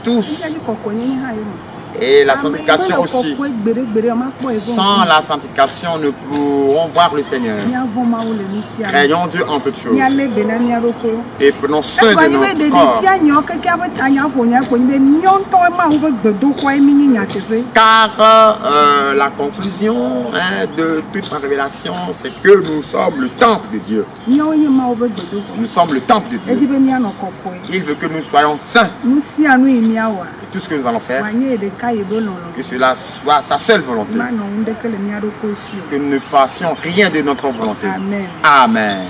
tous. Et la sanctification aussi. Sans la sanctification, nous pourrons voir le Seigneur. Craignons Dieu en toutes choses. Et prenons soin de notre corps. Car la conclusion de toute ma révélation, c'est que nous sommes le temple de Dieu. Nous sommes le temple de Dieu. Il veut que nous soyons saints. Et tout ce que nous allons faire, que cela soit sa seule volonté. Que nous ne fassions rien de notre volonté. Amen. Amen.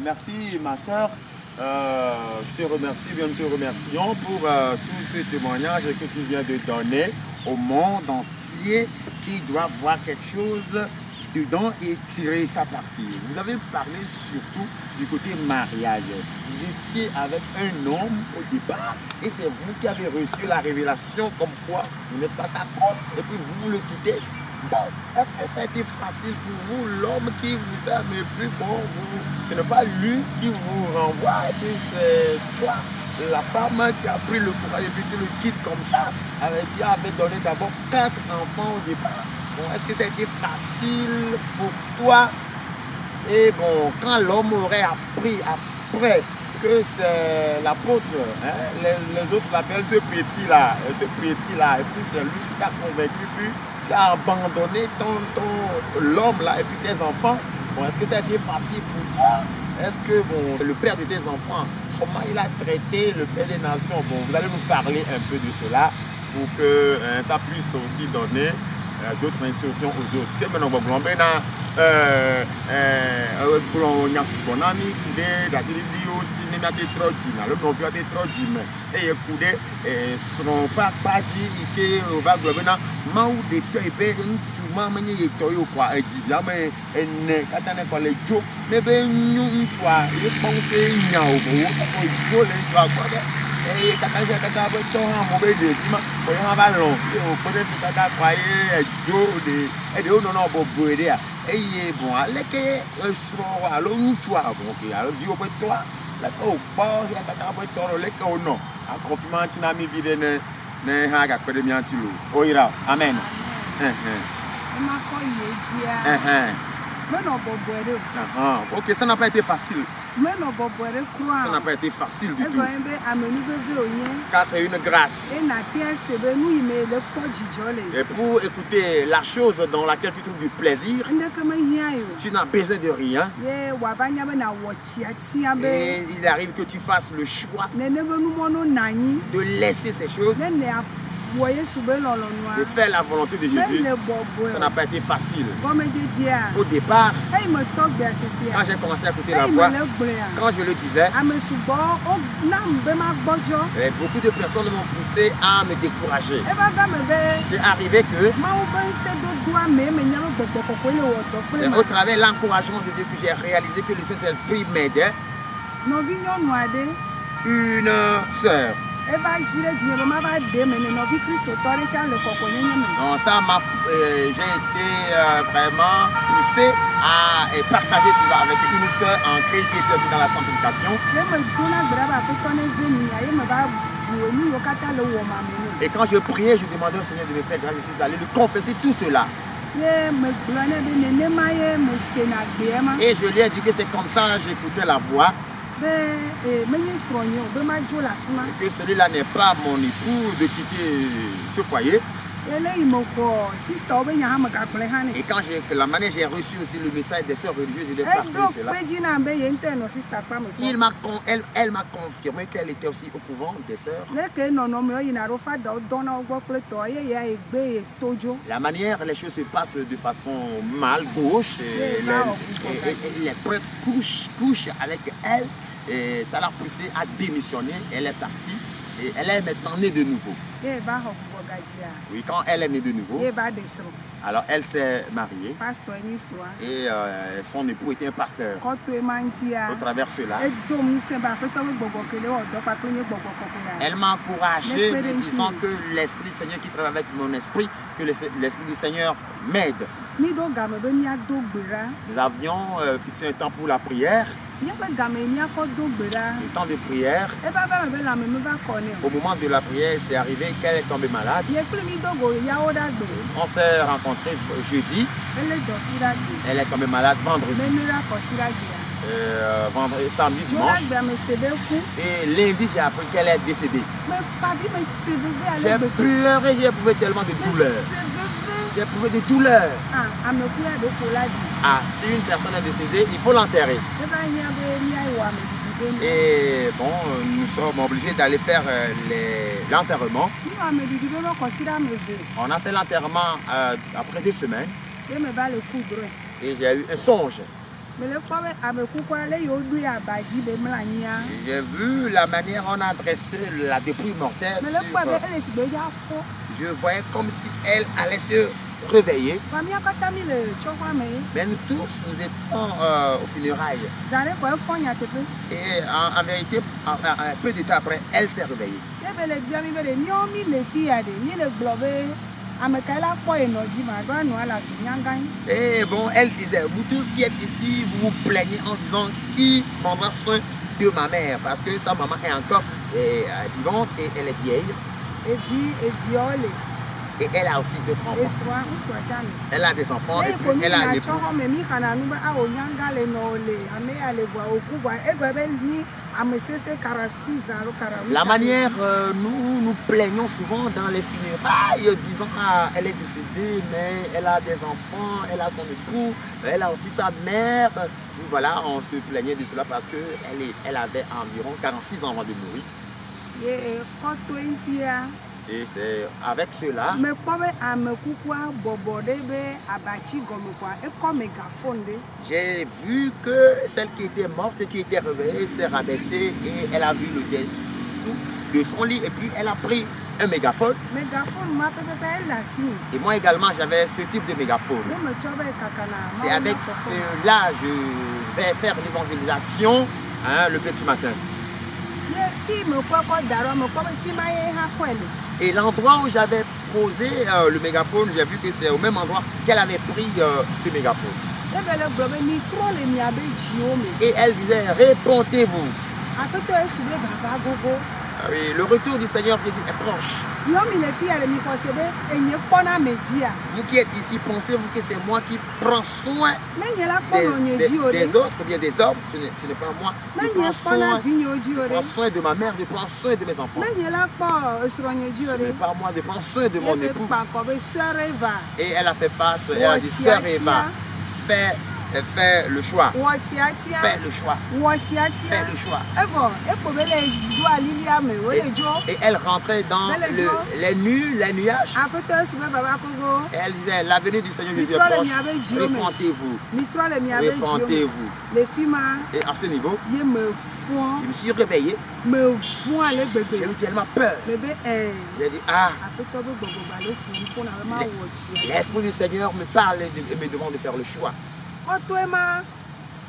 Merci ma soeur, je te remercie, nous te remercions pour tous ces témoignages que tu viens de donner au monde entier qui doit voir quelque chose dedans et tirer sa partie. Vous avez parlé surtout du côté mariage. Vous étiez avec un homme au départ et c'est vous qui avez reçu la révélation comme quoi vous n'êtes pas sa propre et puis vous le quittez. Bon, est-ce que ça a été facile pour vous, l'homme qui vous aime et puis bon, ce n'est pas lui qui vous renvoie et puis c'est toi, la femme qui a pris le courage et puis tu le quittes comme ça, qui avait donné d'abord 4 enfants au départ. Bon, est-ce que ça a été facile pour toi? Et bon, quand l'homme aurait appris après que c'est l'apôtre, les autres l'appellent ce petit-là, et puis c'est lui qui t'a convaincu, puis tu as abandonné l'homme là et puis tes enfants. Bon, est-ce que ça a été facile pour toi? Est-ce que bon, le père de tes enfants, comment il a traité le père des nations? Bon, vous allez nous parler un peu de cela pour que ça puisse aussi donner d'autres instructions aux autres. Que maintenant, et kata be to ha mo be de ma ko ha ba lo o ko de kata kwaye ejo de o no no bo boere a eye bon aleke sro wa lo ntu a bon ke a vi o be to a la ko pa ya kata be to ro leke o no a confirmant na mi vide ne ha ga pede mi anti lo o ira amen ma ko ye dia ok, ça n'a pas été facile. Ça n'a pas été facile du tout. Car c'est une grâce. Et pour écouter la chose dans laquelle tu trouves du plaisir, tu n'as besoin de rien. Et il arrive que tu fasses le choix de laisser ces choses, de faire la volonté de Jésus. Ça n'a pas été facile. Au départ, quand j'ai commencé à écouter la voix, quand je le disais, beaucoup de personnes m'ont poussé à me décourager. C'est arrivé que c'est au travers de l'encouragement de Dieu que j'ai réalisé que le Saint-Esprit m'aidait. Une sœur Non, ça m'a, j'ai été vraiment poussé à partager cela avec une soeur en Christ qui était aussi dans la sanctification. Et quand je priais, je demandais au Seigneur de me faire grâce. Je suis allé lui confesser tout cela. Et je lui ai dit que c'est comme ça, j'écoutais la voix. Et que celui-là n'est pas mon époux de quitter ce foyer. Et quand la manière j'ai reçu aussi le message des sœurs religieuses, il est parti cela. Elle m'a confirmé qu'elle était aussi au couvent des sœurs. La manière les choses se passent de façon mal, gauche. Et les prêtres couchent avec elle. Et ça l'a poussée à démissionner. Elle est partie. Et elle est maintenant née de nouveau. Oui, quand elle est née de nouveau, alors elle s'est mariée et son époux était un pasteur. Au travers cela, elle m'a encouragé en disant que l'Esprit du Seigneur qui travaille avec mon esprit, que l'Esprit du Seigneur m'aide. Nous avions fixé un temps pour la prière. Le temps de prière, au moment de la prière, c'est arrivé qu'elle est tombée malade. On s'est rencontrés jeudi. Elle est tombée malade vendredi. Samedi, dimanche. Et lundi, j'ai appris qu'elle est décédée. J'ai pleuré, j'ai éprouvé tellement de douleur. J'ai éprouvé de douleur. Ah, si une personne est décédée, il faut l'enterrer. Et bon, nous sommes obligés d'aller faire l'enterrement. On a fait l'enterrement après 2 semaines. Et j'ai eu un songe. J'ai vu la manière dont on a dressé la dépouille mortelle. Je voyais comme si elle allait se réveiller. Mais nous tous, nous étions aux funérailles. Et en vérité, un peu de temps après, elle s'est réveillée. Et bon, elle disait, vous tous qui êtes ici, vous vous plaignez en disant qui prendra soin de ma mère, parce que sa maman est encore vivante et elle est vieille. Et elle a aussi d'autres enfants. Elle a des enfants et puis elle a un époux. La manière, nous plaignons souvent dans les funérailles, disant ah, elle est décédée, mais elle a des enfants, elle a son époux, elle a aussi sa mère. Voilà, on se plaignait de cela parce qu'elle avait environ 46 ans avant de mourir. Et c'est avec cela. J'ai vu que celle qui était morte et qui était réveillée s'est rabaissée et elle a vu le dessous de son lit et puis elle a pris un mégaphone. Et moi également j'avais ce type de mégaphone. C'est avec cela je vais faire l'évangélisation le petit matin. Et l'endroit où j'avais posé le mégaphone, j'ai vu que c'est au même endroit qu'elle avait pris ce mégaphone. Et elle disait, répondez-vous. Oui, le retour du Seigneur Jésus est proche. Vous qui êtes ici, pensez-vous que c'est moi qui prends soin des autres, ou bien des hommes? Ce n'est pas moi. Je prends soin de ma mère, je prends soin de mes enfants. Ce n'est pas moi, je prends soin de mon époux. Et elle a fait face, elle a dit, Sœur Eva, fais le choix. Fais le choix. Fais le choix. Et elle rentrait dans les nuages. Et elle disait, la venue du Seigneur Jésus est proche. Répentez-vous. Répentez-vous. Et à ce niveau, je me suis réveillé. J'ai eu tellement peur. J'ai dit, ah, l'Esprit du Seigneur me parle et me demande de faire le choix.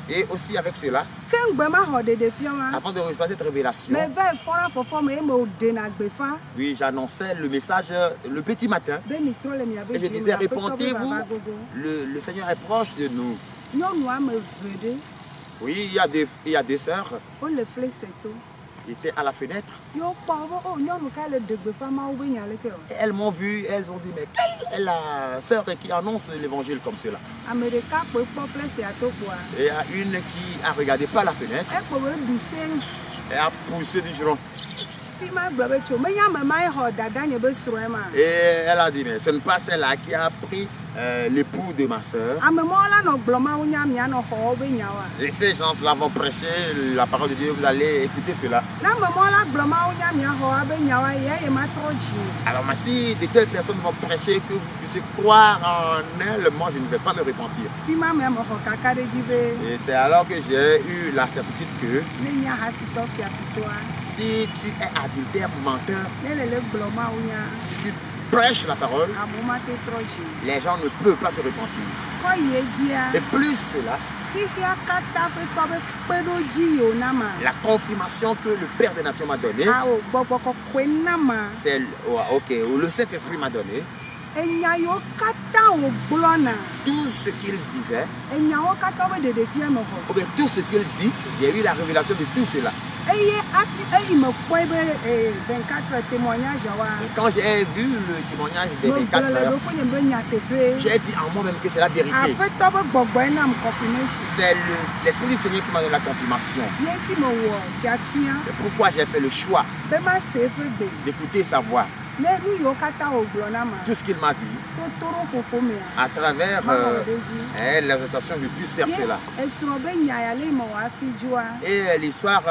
Et aussi avec cela, Kengbe ma xɔ ɖeɖefia ma. avant de recevoir cette révélation, Me va fɔra fɔfɔ me eme wo ɖena gbefa. oui, j'annonçais le message le petit matin. Be mi trɔ le miabe Et je dzi disais, me aƒetɔ be répondez-vous, baba gogo. le Seigneur est proche de nous. Nyɔnu ame eve ɖe Oui, il y a deux sœurs wole fleseto. qui étaient à la fenêtre. Yewo kpɔ be o nyɔnu ka le ɖe gbefa mawo be nya leke o. Et elles m'ont vu, elles ont dit, mais quelle est la sœur qui annonce l'évangile comme cela? Ame ɖeka kpoe kpɔ flesea to kpoa. Et il y a une qui a regardé par la fenêtre Ekpo be ɖu se et a poussé du genou. fi ma gblɔ be tso menye ame ma xɔ dada nye be srɔ̃e ma. Et elle a dit, mais ce n'est pas celle-là qui a pris l'époux de ma sœur. Ame mawo la nɔ gblɔ ma wo nya mianɔ xɔwo be nyawoa. Et ces gens-là vont prêcher la parole de Dieu, vous allez écouter cela. Na ame mawo la gblɔ ma wo nya mia xɔwa be nyawoa ye ma trɔ dzi o. Alors, mais si de telles personnes vont prêcher que vous puissiez croire en elles, moi je ne vais pas me repentir. Fi ma mea me xɔ kaka ɖe dzi be Et c'est alors que j'ai eu la certitude que ne nye ahasitɔ fiafitɔa si tu es adultère, menteur, ne le gblɔ ma wo nya si tu prêches la parole, amewo ma te trɔ dzi. les gens ne peuvent pas se repentir. Kɔ yie dzia Et plus cela, xixia katã ƒe tɔ be kpeɖodzi yiwo na ma. la confirmation que le Père des Nations m'a donnée, Awo gbɔgbɔ kɔkɔe na ma. c'est ou le Saint-Esprit m'a donné, Enya yiwo katã wo gblɔna. tout ce qu'il disait, Enyawo katã be ɖeɖefia me xɔ. ou bien tout ce qu'il dit, j'ai eu la révélation de tout cela. Eye hafi eyi me kpɔe be 24 témoignage wa. Et quand j'ai vu le témoignage des Me 24 gblɔ le heures, ɖokui nye be nyateƒe. j'ai dit en moi-même que c'est la vérité. Aƒetɔ be gbɔgbɔe nam confirmation. C'est l'Esprit du Seigneur qui m'a donné la confirmation. Ye ŋuti me wɔ tiatia C'est pourquoi j'ai fait le choix be ma se eƒe gbe. d'écouter sa voix. Ne nu yiwo katã wo gblɔ na ma. Tout ce qu'il m'a dit, Totoroƒoƒo mea. à travers les intentions, je puisse faire cela. Esrɔ̃ be nya ya le me wɔ hafi dzua. Et l'histoire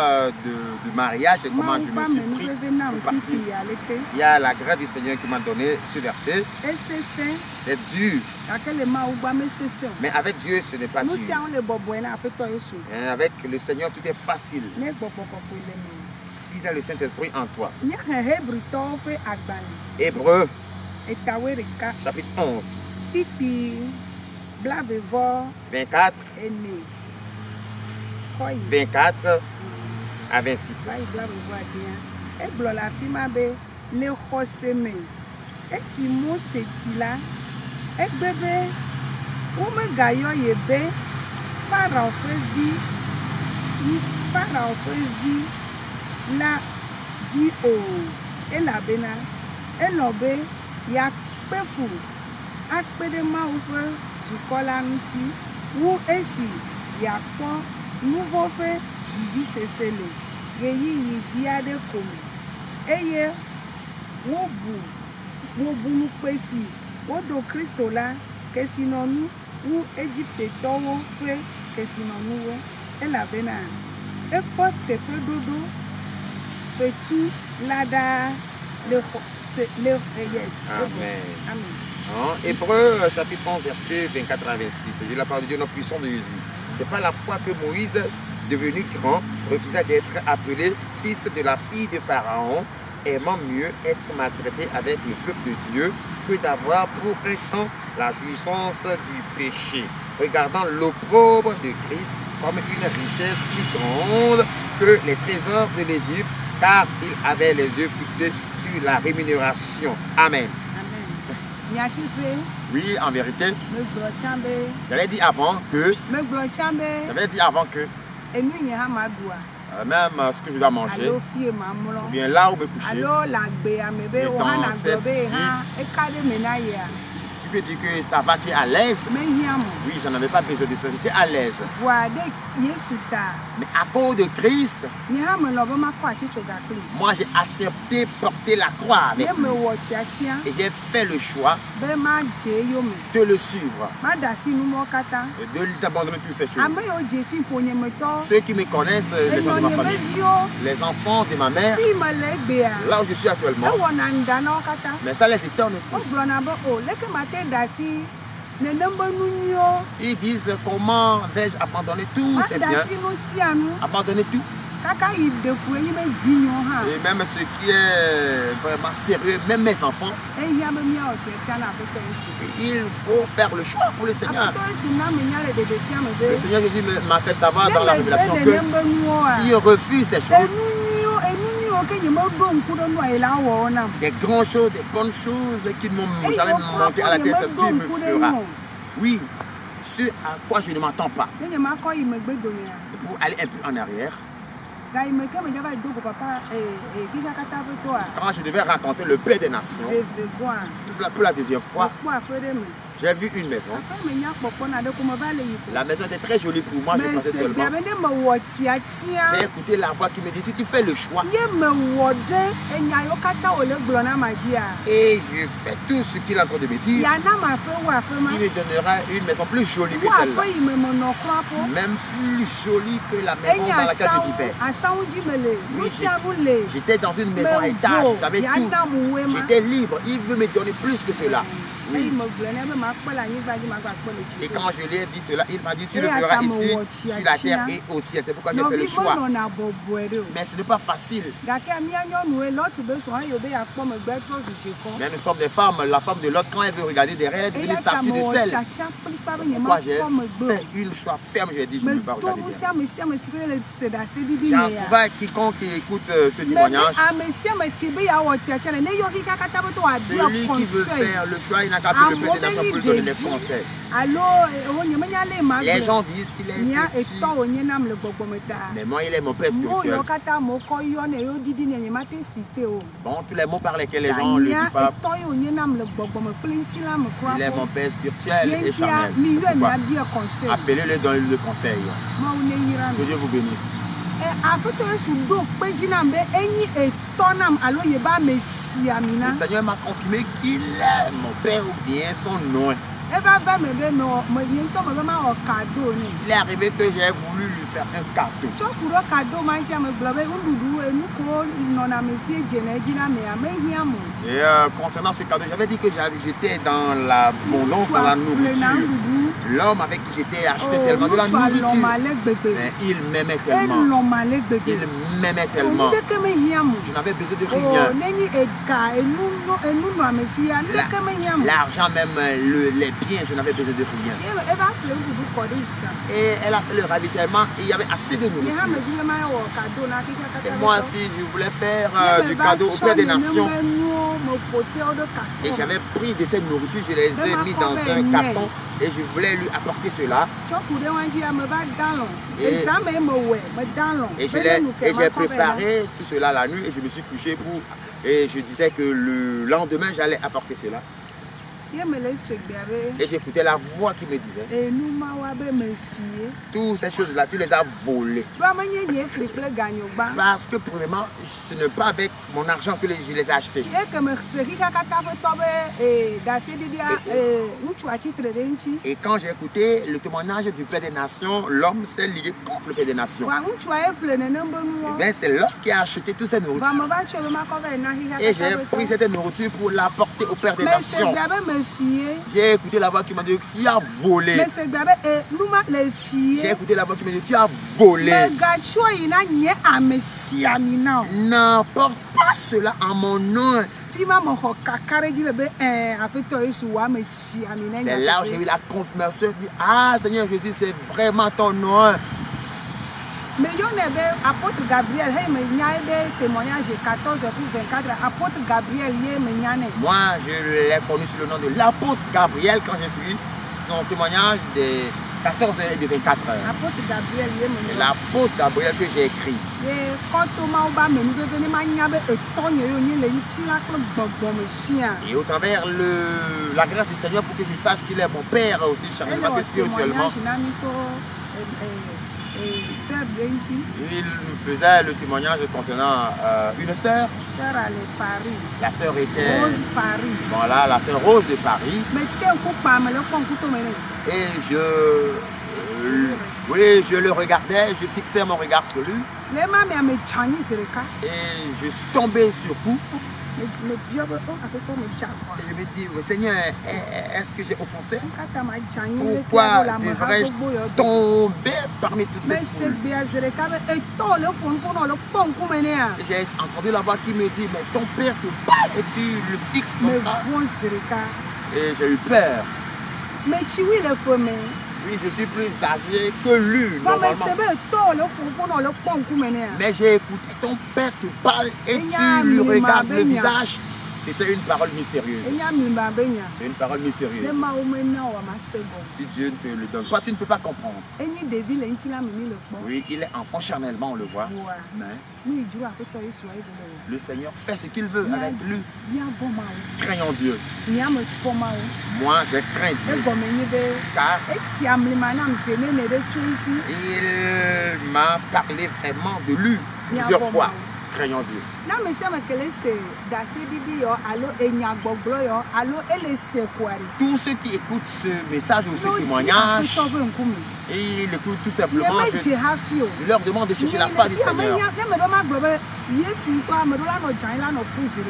du mariage et comment je me suis pris pour partir. Il y a la grâce du Seigneur qui m'a donné ce verset. Esesẽ C'est dur, gake le Mawu gbɔ mesesẽ o. mais avec Dieu, ce n'est pas Nu dur. siawo le bɔbɔe na Aƒetɔ Yesu. Hein, avec le Seigneur, tout est facile. Ne gbɔgbɔ kɔkɔe le me. S'il a le Saint-Esprit en toi. Nye Hebritɔwo ƒe agbalẽ Hébreux, etawoe ɖeka chapitre 11, pipi blavevɔ 24, ene kɔ yi 24 à 26. va yi blavevɔ adĩa. Egblɔ le afi ma be le xɔse me esi Mose ti la egbe be womegayɔ ye be Farao ƒe vi la vi o elabena elɔ be yeakpe fu akpe ɖe Mawu ƒe dukɔ la ŋuti wu esi yeakpɔ nu vɔ̃ ƒe vivisese le ɣeyiɣi vi aɖe ko me eye wobu nukpe si wodo Kristo la kesinɔnu wu Egiptetɔwo ƒe kesinɔnuwo elabena ekpɔ teƒeɖoɖo fetu la ɖaa yes. Amen. Amen. Hein? Hébreux chapitre 11 verset 24 à 26. C'est la parole de Dieu, notre puissant de Jésus. C'est pas la foi que Moïse, devenu grand, refusa d'être appelé fils de la fille de Pharaon, aimant mieux être maltraité avec le peuple de Dieu que d'avoir pour un temps la jouissance du péché, regardant l'opprobre de Christ comme une richesse plus grande que les trésors de l'Égypte, car il avait les yeux fixés sur la rémunération. Amen. Amen. Nyakiƒe. Oui, en vérité, Me gblɔ tsã be. j'avais dit avant que, Enu nye hã ma ɖua. même ce que je dois manger, Alo fie ma mlɔ. ou bien là où me coucher, Alo le agbea me be wo hã nagblɔ be hã eka ɖe me na yea. si tu peux dire que ça va, tu es à l'aise. Mehiã mo. Oui, j'en avais pas besoin de ça, j'étais à l'aise. Voa ɖe Yesu ta. Mais à cause de Christ, Nye hã melɔ be makɔ atitsoga kpli. moi j'ai accepté porter la croix avec Ye lui. mewɔ tiatia Et j'ai fait le choix be madze eyome. de le suivre Maɖe asi nu mɔwo katã. et de lui abandonner toutes ces choses. Ame yiwo dze si ƒonyemetɔ. Ceux qui me connaissent, les gens de ma famille, Enɔnyemeviwo. les enfants de ma mère, Fi me le egbea. là où je suis actuellement, Ewɔna ŋda na wo katã. mais ça les étonne tous. Wogblɔna be o leke mate ɖe asi nenem be nu nyuiwo. Ils disent comment vais-je abandonner tous ces Maɖe biens, asi nu sia nu. abandonner tout. Et même ce qui est vraiment sérieux, même mes enfants, il faut faire le choix pour le Seigneur. Le Seigneur Jésus m'a fait savoir dans la révélation que si je refuse ces choses, des grandes choses, des bonnes choses qui ne m'ont jamais monté à la tête, c'est ce qu'il me fera. Oui, ce à quoi je ne m'attends pas. Pour aller un peu en arrière, quand je devais rencontrer le Père des Nations, pour la deuxième fois, j'ai vu une maison. La maison était très jolie pour moi, je pensais seulement. J'ai écouté la voix qui me dit, si tu fais le choix, et je fais tout ce qu'il est en train de me dire, il me donnera une maison plus jolie que celle-là. Même plus jolie que la maison dans laquelle je vivais. Oui, j'étais dans une maison à étage, j'avais tout. J'étais libre, il veut me donner plus que cela. Oui. Et quand je lui ai dit cela, il m'a dit, tu le verras ici, sur la terre et au ciel. C'est pourquoi j'ai fait le choix. Mais ce n'est pas facile. Mais nous sommes des femmes. La femme de l'autre, quand elle veut regarder derrière, elle est devenue statue de sel. C'est pourquoi j'ai fait une choix ferme. J'ai dit, je ne veux pas regarder derrière. J'encourage quiconque écoute ce témoignage. Celui qui veut faire le choix, il n'a qu'à appeler le Père des Nations pour lui donner des conseils. Les gens disent qu'il est petit, mais moi il est mon père spirituel. Bon, tous les mots par lesquels les gens le diffament, il est mon père spirituel et charnel. Appelez-le, donnez-le le conseil. Que Dieu vous bénisse. Le Seigneur m'a confirmé qu'il est mon père ou bien son nom. Il est arrivé que j'ai voulu lui faire un cadeau. Et concernant ce cadeau, j'avais dit que j'étais dans l'abondance, dans la nourriture. L'homme avec qui j'étais acheté tellement de la nourriture. Mais il m'aimait tellement. Il m'aimait tellement. Je n'avais besoin de rien. L'argent même, les biens, je n'avais besoin de rien. Et elle a fait le ravitaillement et il y avait assez de nourriture. Et moi aussi, je voulais faire du cadeau au Père des Nations. Et j'avais pris de cette nourriture, je les ai mis dans un carton et je voulais lui apporter cela. Et j'ai préparé tout cela la nuit et je me suis couché pour... Et je disais que le lendemain, j'allais apporter cela. Et j'écoutais la voix qui me disait, toutes ces choses-là, tu les as volées. Parce que premièrement, ce n'est pas avec mon argent que je les ai achetés. Et quand j'ai écouté le témoignage du Père des Nations, l'homme s'est lié contre le Père des Nations. C'est l'homme qui a acheté toute cette nourriture. Et j'ai pris cette nourriture pour l'apporter au Père des Nations. J'ai écouté la voix qui m'a dit, tu as volé. J'ai écouté la voix qui m'a dit, tu as volé. N'apporte pas cela en mon nom. C'est là où j'ai eu la confirmation. Je dis, ah Seigneur Jésus, c'est vraiment ton nom. Mais il y a apôtre Gabriel, témoignage 14h24, apôtre Gabriel, moi, je l'ai connu sous le nom de l'apôtre Gabriel quand j'ai suivi son témoignage des 14 et de 24 heures. C'est l'apôtre Gabriel que j'ai écrit. Et au travers la grâce du Seigneur pour que je sache qu'il est mon Père aussi, charnellement et spirituellement. Il nous faisait le témoignage concernant une sœur. La sœur était voilà, la sœur Rose de Paris. Et je le regardais, je fixais mon regard sur lui. Et je suis tombé sur coup. je me dis, Seigneur, est-ce que j'ai offensé? Pourquoi devrais-je tomber parmi toutes ces foules? J'ai entendu la voix qui me dit, mais ton père te parle et tu le fixes comme ça. Et j'ai eu peur. Oui, je suis plus âgé que lui, normalement. Mais j'ai écouté, ton père te parle et tu lui regardes le visage. C'était une parole mystérieuse. C'est une parole mystérieuse. Si Dieu ne te le donne pas, tu ne peux pas comprendre. Oui, il est enfant charnellement, on le voit. Mais le Seigneur fait ce qu'il veut avec lui. Craignons Dieu. Moi, je crains Dieu. Car il m'a parlé vraiment de lui plusieurs fois. Craignons Dieu. Tous ceux qui écoutent ce message ou ce témoignage, et ils écoutent tout simplement, je leur demande de chercher la face du Seigneur. Je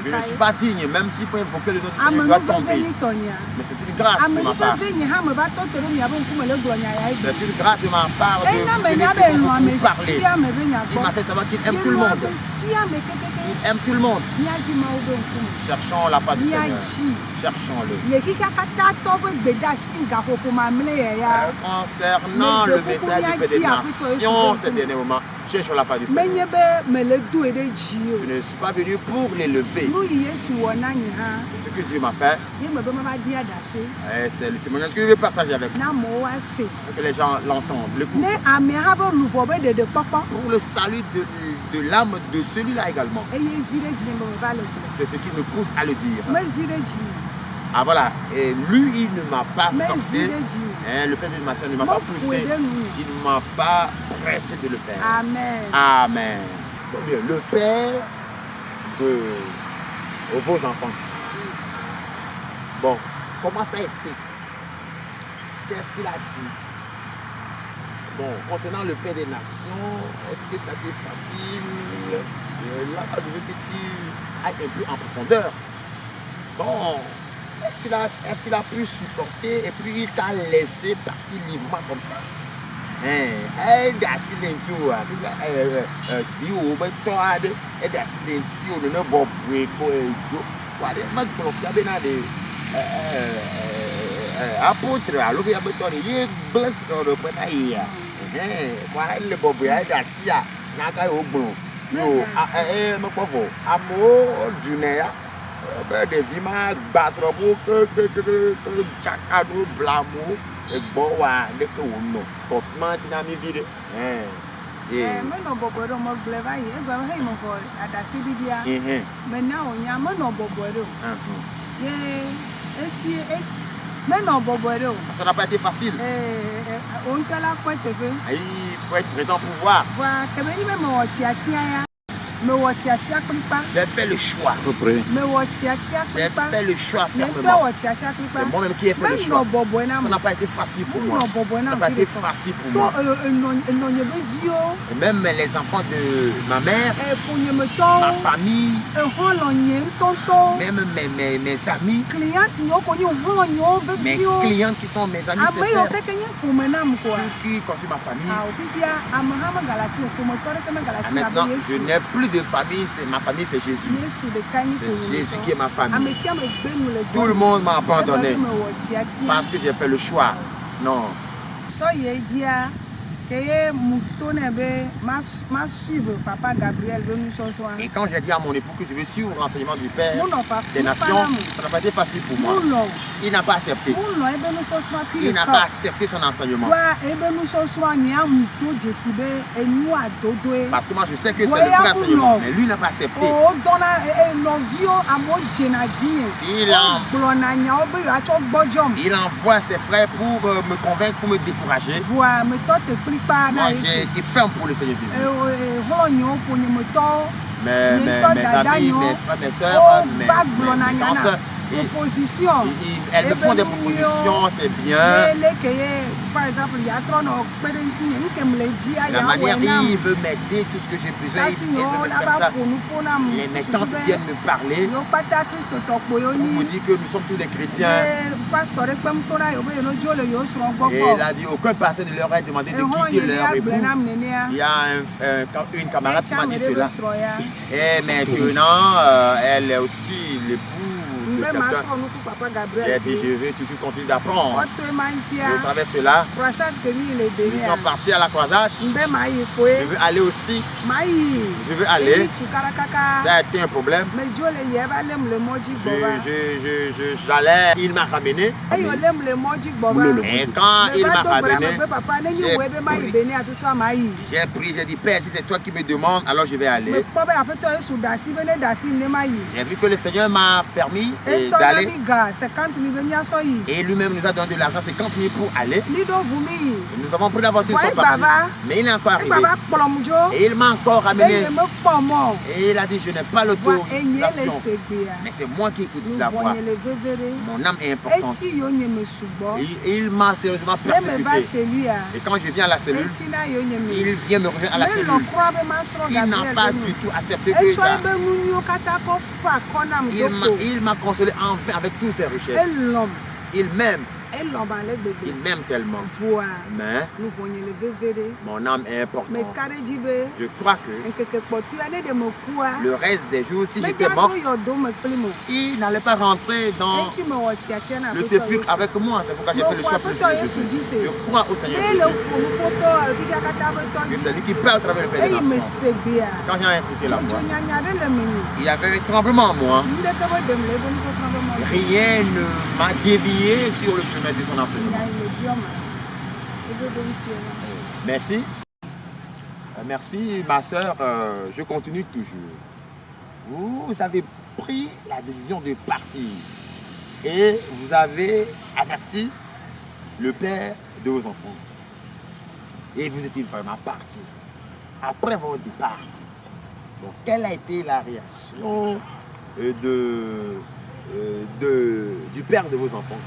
ne suis pas digne, même s'il faut invoquer le nom du Seigneur, il doit tomber. Mais c'est une grâce de ma part. C'est une grâce de ma part de parler. Il m'a fait savoir qu'il aime tout le monde. Il aime tout le monde. Cherchons la face du Seigneur. Cherchons-le. Concernant le message du Père des Nations, ces derniers moments, cherchons la face du Seigneur. Je ne suis pas venu pour l'élever. Ce que Dieu m'a fait, c'est le témoignage que je veux partager avec vous. Pour que les gens l'entendent, l'écoutent. Pour le salut de l'âme de celui-là également. C'est ce qui me pousse à le dire. Ah voilà, et lui il ne m'a pas forcé, le Père de Nation ne m'a pas poussé, il ne m'a pas pressé de le faire. Amen. Amen. Le Père de vos enfants. Bon, comment ça a été? Qu'est-ce qu'il a dit? Bon, concernant le Père des Nations, est-ce que ça a été facile? Là, je veux que tu ailles un peu en profondeur. Bon, est-ce qu'il a pu supporter et puis il t'a laissé partir librement comme ça? Apôtre, alors il y a besoin de blesse dans le pays. Voilà le bobo, il y a des sia, n'a qu'à au bon. Yo, me pauvre, amour, Junéa, de Vima, Basrobo, que Chacado, Blamo, et Boa, de Kouno, Hoffman, Tinami Vide. Maintenant, Bobo, mon bleva, et mon boy, à la Sidia. Maintenant, on y a mon Bobo. Maintenant, Bobo. Ça n'a pas été facile. On t'a la pointe. Il faut être présent pour voir. J'ai fait le choix. J'ai fait le choix fermement. C'est moi-même qui ai fait le choix. Ça n'a pas été facile pour moi. Ça n'a pas été facile pour moi. Et même les enfants de ma mère, ma famille, même mes amis, mes clientes qui sont mes amis, c'est ceux qui constituent ma famille. Maintenant, je n'ai plus de famille, ma famille c'est Jésus. C'est Jésus qui est ma famille. Tout le monde m'a abandonné parce que j'ai fait le choix. Non. Et quand j'ai dit à mon époux que je veux suivre l'enseignement du Père des Nations, ça n'a pas été facile pour moi. Il n'a pas accepté. Il n'a pas accepté son enseignement. Parce que moi je sais que c'est le vrai enseignement, mais lui n'a pas accepté. Il envoie ses frères pour me convaincre, pour me décourager. Moi j'ai été ferme pour le Seigneur Jésus. Mes amis, mes frères, mes soeurs, mes grands soeurs, propositions. Elles me font des propositions, c'est bien. Par exemple, il y a trop de la manière il veut m'aider, tout ce que j'ai besoin, il veut me faire ça. Mes tantes viennent me parler pour me dire que nous sommes tous des chrétiens. Et il a dit aucun pasteur ne leur a demandé de quitter leur époux. Il y a une camarade qui m'a dit cela. Et maintenant, elle est aussi l'époux. J'ai dit, je vais toujours continuer d'apprendre. Je traverse cela. Ils sont partis à la croisade. Je veux aller aussi. Je veux aller. Ça a été un problème. J'allais, il m'a ramené. Et quand il m'a ramené, j'ai pris, j'ai dit, Père, si c'est toi qui me demandes, alors je vais aller. J'ai vu que le Seigneur m'a permis d'aller. Et lui-même nous a donné de l'argent, 50 000 pour aller. Nous avons pris la voiture, ils sont partis. Mais il est encore arrivé. Et il m'a encore ramené. Et il a dit, je n'ai pas l'autorisation. Mais c'est moi qui écoute la voix. Mon âme est importante. Et il m'a sérieusement persécuté. Et quand je viens à la cellule, il vient me rejoindre à la cellule. Il n'a pas du tout accepté que il m'a consolé enfin avec toutes ses richesses. Il m'aime. Il m'aime tellement. Mais mon âme est importante. Je crois que le reste des jours, si j'étais mort, il n'allait pas rentrer dans le sépulcre avec moi. C'est pourquoi j'ai fait le choix de Jésus. Je crois au Seigneur Jésus. Que c'est lui qui parle à travers le Père des nations. Quand j'ai écouté la voix, il y avait un tremblement en moi. Rien ne m'a dévié sur le chemin de son enseignement. Merci. Merci ma soeur, je continue toujours. Vous avez pris la décision de partir et vous avez averti le père de vos enfants. Et vous étiez vraiment parti. Après votre départ, donc, quelle a été la réaction du père de vos enfants?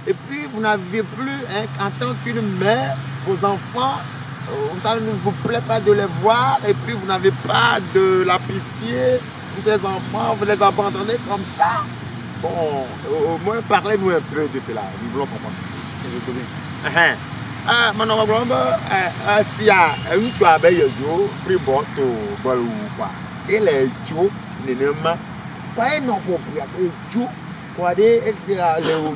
Et puis vous n'avez plus, en tant qu'une mère, vos enfants, ça ne vous plaît pas de les voir, et puis vous n'avez pas de la pitié pour ces enfants, vous les abandonnez comme ça. Bon, au moins parlez-nous un peu de cela, nous voulons comprendre. Si tu as un freebot ou quoi, et les Joe, pas non pour Joe. Quoi des les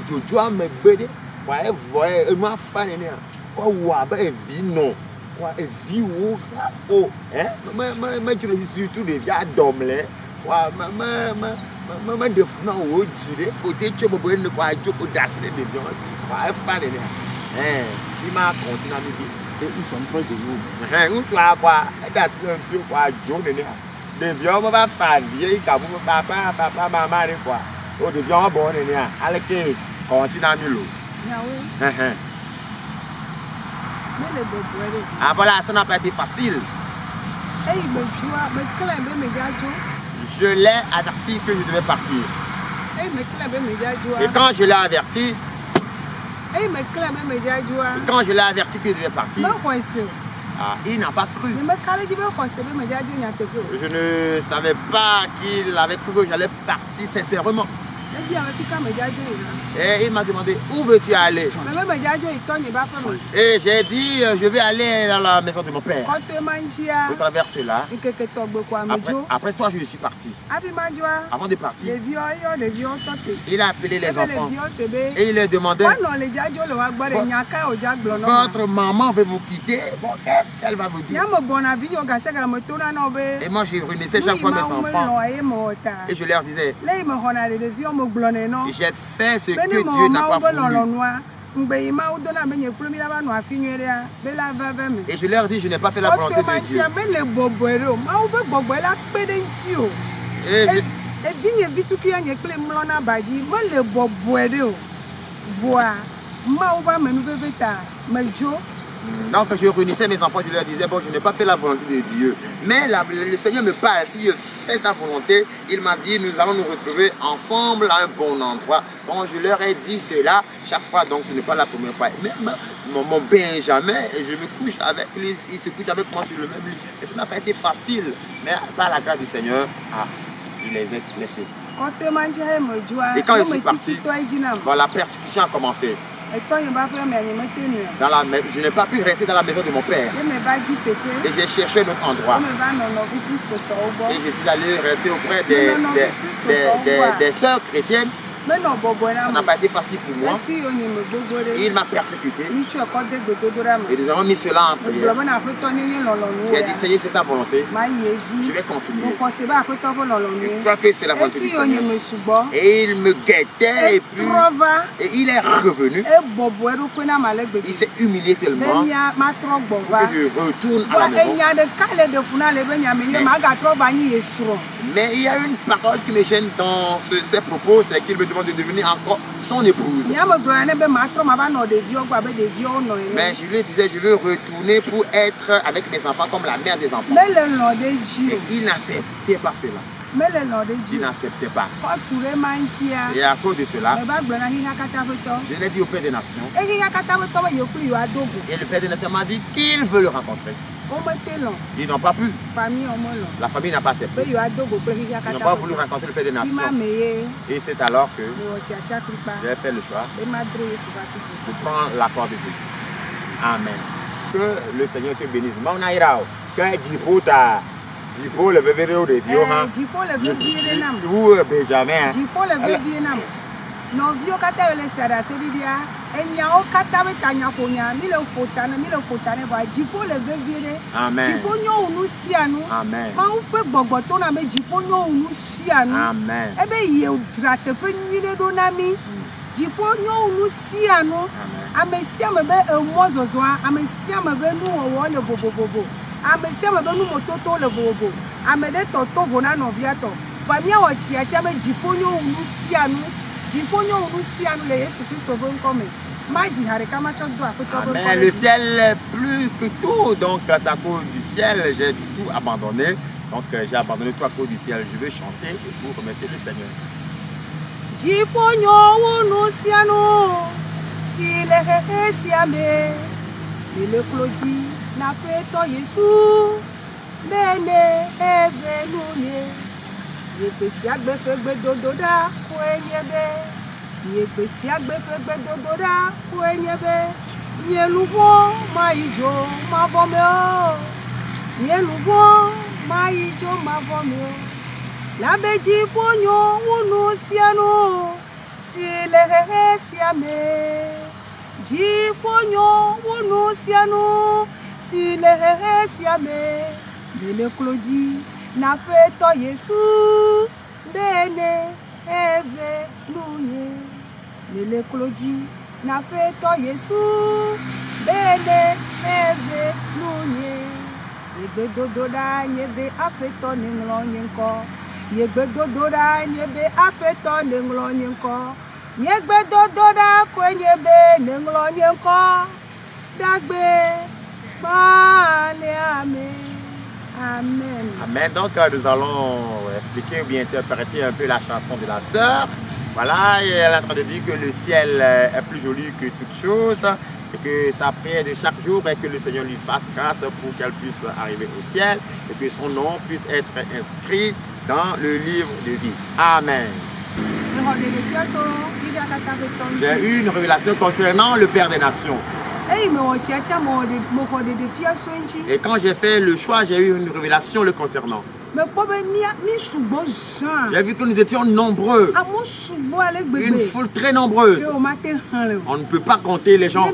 jojo me bede quoi voye ma fan ni quoi wa ba vie non quoi vie wo oh ma jure surtout de via domle quoi ma de funa wo jire o te chobo bo ne quoi joko dasile de bien quoi fan ni il m'a continué à me dire et ils sont trop de nous tu as quoi dasile un peu quoi jo ne de vieux ma va faire vie ka mo papa maman quoi. Oh, de bien bon, allez, continue à m'y ah voilà, ça n'a pas été facile. Je l'ai averti que je devais partir. Et quand je l'ai averti, que je devais partir, il n'a pas cru. Je ne savais pas qu'il avait cru que j'allais partir sincèrement. Et il m'a demandé où veux-tu aller? Et j'ai dit je vais aller dans la maison de mon père. Je traverse là. Après toi je suis parti. Avant de partir, il a appelé les enfants et il leur demandait votre maman veut vous quitter. Bon, qu'est-ce qu'elle va vous dire? Et moi je réunissais chaque fois mes enfants et je leur disais et j'ai fait ce que Dieu n'a pas voulu. Et je leur dis, je n'ai pas fait la volonté de Dieu. Donc je réunissais mes enfants, je leur disais, bon, je n'ai pas fait la volonté de Dieu. Mais le Seigneur me parle, si je fais sa volonté, il m'a dit, nous allons nous retrouver ensemble à un bon endroit. Donc je leur ai dit cela chaque fois, donc ce n'est pas la première fois. Même mon Benjamin, je me couche avec lui, il se couche avec moi sur le même lit. Et ça n'a pas été facile, mais par la grâce du Seigneur, je les ai laissés. Et quand je suis parti, bon, la persécution a commencé. Je n'ai pas pu rester dans la maison de mon père. Et j'ai cherché un autre endroit. Et je suis allé rester auprès des sœurs chrétiennes. Ça n'a pas été facile pour moi. Il m'a persécuté. Et nous avons mis cela en prière. J'ai dit, Seigneur, c'est ta volonté. Je vais continuer. Je crois que c'est la volonté du Seigneur. Et il me guettait et puis il est revenu. Il s'est humilié tellement pour que je retourne à la maison. Mais il y a une parole qui me gêne dans ces propos, c'est qu'il me demande de devenir encore son épouse. Mais je lui disais, je veux retourner pour être avec mes enfants comme la mère des enfants. Et il n'acceptait pas cela. Il n'acceptait pas. Et à cause de cela, je l'ai dit au Père des Nations. Et le Père des Nations m'a dit qu'il veut le rencontrer. Ils n'ont pas pu. La famille n'a pas accepté. Ils n'ont pas voulu rencontrer le Père des Nations. Et c'est alors que j'ai fait le choix de prendre la croix de Jésus. Amen. Que le Seigneur te bénisse. Que le bébé de Dieu, ou Benjamin. Novio kata ele sara seridia enya o kata betanya konya mi le kotane ba jipo le veviere jipo nyo unu sianu amen ma u pe gbogbo to na me jipo nyo unu sianu amen ebe ye drate pe nwide do na mi jipo nyo unu sianu amesia me be emozozo amesia me be nu owo le vovovovo amesia me be nu mototo le vovovo amede toto vona noviato va mi o tiatia me jipo nyo unu sianu. Mais le ciel plus que tout, donc à cause du ciel, j'ai tout abandonné. Donc j'ai abandonné tout à cause du ciel. Je veux chanter pour remercier le Seigneur. Yepesia gbefegbe dododa kwenyebe Yepesia gbefegbe dododa kwenyebe Nyelubo maijo mabomeo Nyelubo maijo mabomeo Labeji ponyo unu siano Silehehe siame Jiponyo unu siano Silehehe siame Bele Claudie na feto Yesu bene eve nunye Nele Claudie na feto Yesu bene eve nunye Yegbe dododa nyebe afeto nenglo nyenko Yegbe dododa nyebe afeto nenglo nyenko Yegbe dododa kwenyebe nenglo nyenko Dagbe male amen. Amen. Amen. Donc nous allons expliquer ou bien interpréter un peu la chanson de la sœur. Voilà, et elle est en train de dire que le ciel est plus joli que toute chose et que sa prière de chaque jour est que le Seigneur lui fasse grâce pour qu'elle puisse arriver au ciel et que son nom puisse être inscrit dans le livre de vie. Amen. J'ai eu une révélation concernant le Père des Nations. Et quand j'ai fait le choix, j'ai eu une révélation le concernant. J'ai vu que nous étions nombreux. Une foule très nombreuse. On ne peut pas compter les gens.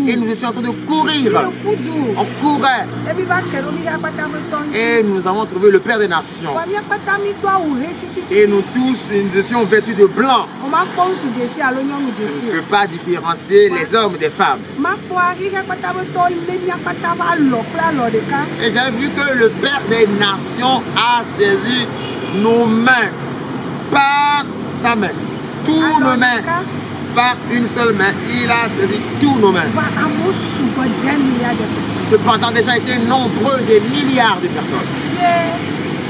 Et nous étions en train de courir. On courait. Et nous avons trouvé le Père des Nations. Et nous tous, nous étions vêtus de blanc. On ne peut pas différencier les hommes des femmes. Et j'ai vu que le Père des Nations a saisi nos mains par sa main. Tous nos mains. pas une seule main, il a saisi tous nos mains. Va amour souvent d'un milliard de personnes. Cependant, déjà été nombreux, des milliards de personnes.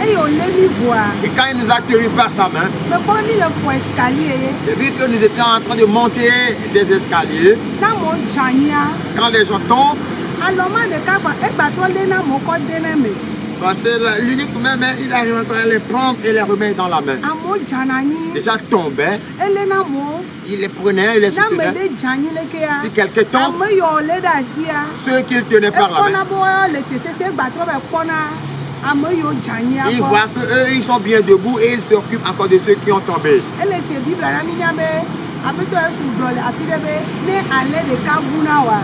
Et on les voit. Et quand il nous a tenus par sa main, Mais quand il a fait escalier, et vu que nous étions en train de monter des escaliers, dans mon jania, quand les gens tombent, alors moi de cas, et bateau les na mon code de c'est l'unique main, mais il arrive encore à les prendre et les remettre dans la main. à mon janani, Déjà tombait, elle est na mon, il les prenait, il les na me soutenait. de jani le kia. Si quelqu'un À tombe, moi yo le dasia. ceux qui le tenaient Et par la qu'on main, a beau le tester c'est bateau avec qu'on a à moi yo jania. ils voient qu'eux, ils sont bien debout et ils s'occupent encore de ceux qui ont tombé. Elle est c'est Bible la migname. Après toi sur blol, après de ne aller de Kabunawa.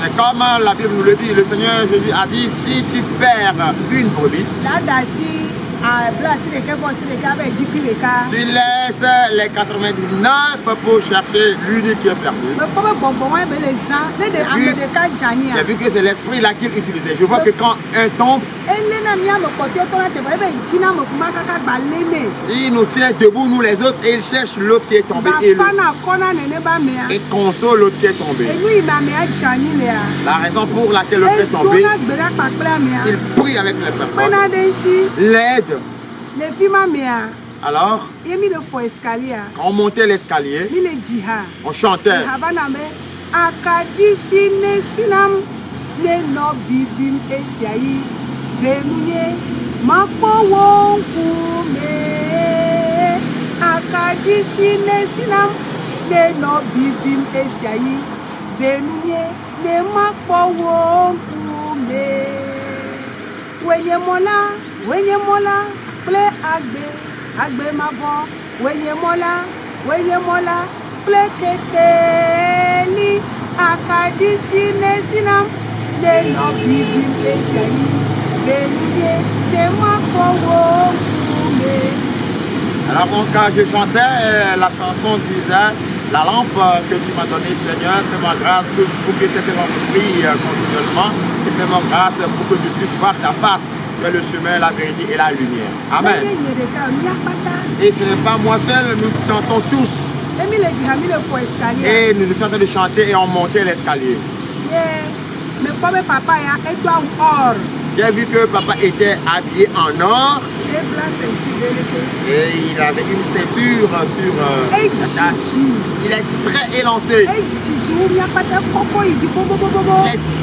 C'est comme la Bible nous le dit, le Seigneur Jésus a dit, si tu perds une brebis, Là dasi à placer les cas pour les cas avec 10 les cas. tu laisses les 99 pour chercher l'unique qui est perdu. Mais comme bonbon mais les gens, les de Vu- de cas jania. J'ai vu que c'est l'esprit là qu'il utilisait. Je vois que quand un tombe, Elle n'a mis à me côté toi te voyez ben tina me kuma kaka balene. il nous tient debout, nous les autres, et il cherche l'autre qui est tombé Ba et, fana kona nene ba mea. et console l'autre qui est tombé. Et lui il m'a mis à jani là. La raison pour laquelle l'autre est tombé, il prie avec les personnes, Pena denti, l'aide. les filles ma mea. Alors, Il mis le faux escalier. quand on montait l'escalier, Il le dit ha. on chantait. Havana me akadisi ne sinam ne no bibim esiayi venunye mapo wonkume akadisi ne sinam ne no bibim esiayi venunye ne mapo wonkume wenye mola ple agbe mavo wenye mola ple kekeli akadisi ne sinam ne no bibim esiayi venunye ne mapo wonkume. Alors quand je chantais, la chanson disait, la lampe que tu m'as donnée Seigneur, fais-moi grâce pour que cette lampe brille continuellement et fais-moi grâce pour que je puisse voir ta face. Tu es le chemin, la vérité et la lumière. Amen. Et ce n'est pas moi seul, nous chantons tous. Et nous étions en train de chanter et on montait l'escalier. Mais comme papa et toi or. J'ai vu que papa était habillé en or et il avait une ceinture sur sa tête. Il est très élancé. Il est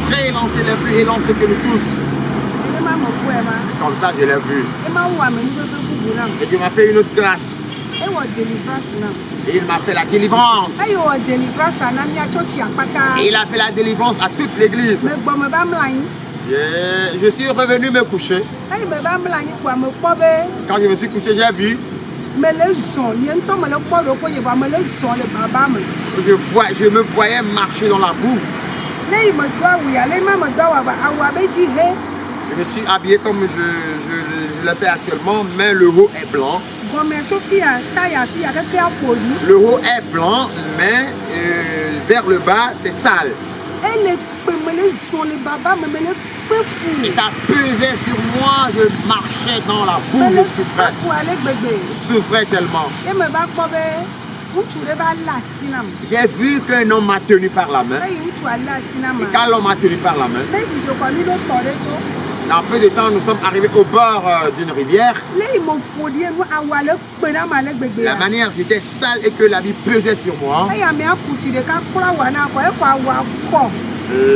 très élancé, il est plus élancé que nous tous. Comme ça, je l'ai vu. Et Dieu m'a fait une autre grâce. Et il m'a fait la délivrance. Et il a fait la délivrance à toute l'église. Je suis revenu me coucher. Quand je me suis couché, j'ai vu. Je me voyais marcher dans la boue. Je me suis habillé comme je le fais actuellement, mais le haut est blanc. Le haut est blanc, mais vers le bas, c'est sale. Et ça pesait sur moi, je marchais dans la boue, je souffrais tellement. J'ai vu qu'un homme m'a tenu par la main. Et quand l'homme m'a tenu par la main, dans peu de temps, nous sommes arrivés au bord d'une rivière. La manière j'étais sale et que la vie pesait sur moi.